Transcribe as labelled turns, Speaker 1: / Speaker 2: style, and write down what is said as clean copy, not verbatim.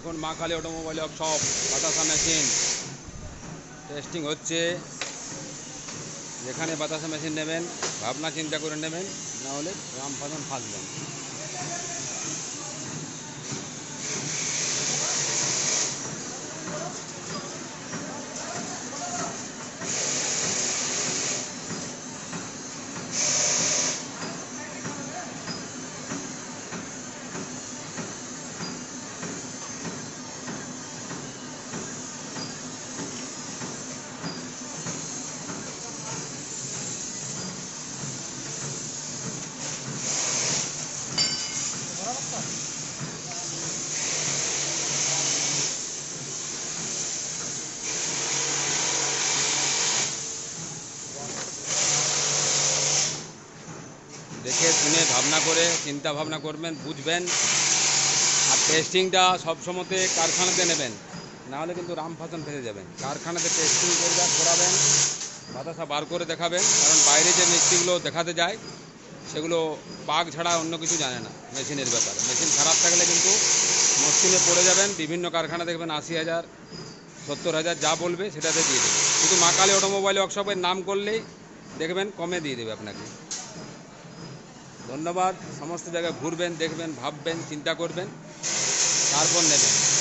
Speaker 1: দেখুন মা Kali automobile workshop বাতাসা মেশিন টেস্টিং হচ্ছে। যেখানে বাতাসা মেশিন নেবেন ভাবনা চিন্তা করে নেবেন, না হলে রামফাজন ফাঁসবেন। দেখে শুনে ভাবনা করে চিন্তা ভাবনা করবেন, বুঝবেন। আর টেস্টিংটা সবসময়তে কারখানাতে নেবেন, নাহলে কিন্তু রামফাজন ফেলে যাবেন। কারখানাতে টেস্টিং করাবেন, বাতাসা বার করে দেখাবেন। কারণ বাইরে যে মিস্ত্রিগুলো দেখাতে যায় সেগুলো পাক ছাড়া অন্য কিছু জানে না মেশিনের ব্যাপারে। মেশিন খারাপ থাকলে কিন্তু মুশকিলে পড়ে যাবেন। বিভিন্ন কারখানা দেখবেন 80,000 70,000 যা বলবে সেটাতে দিয়ে দেবে। শুধু মা কালী অটোমোবাইল ওয়ার্কশপের নাম করলেই দেখবেন কমে দিয়ে দেবে আপনাকে। ধন্যবাদ। সমস্ত জায়গায় ঘুরবেন, দেখবেন, ভাববেন, চিন্তা করবেন, তারপর নেবেন।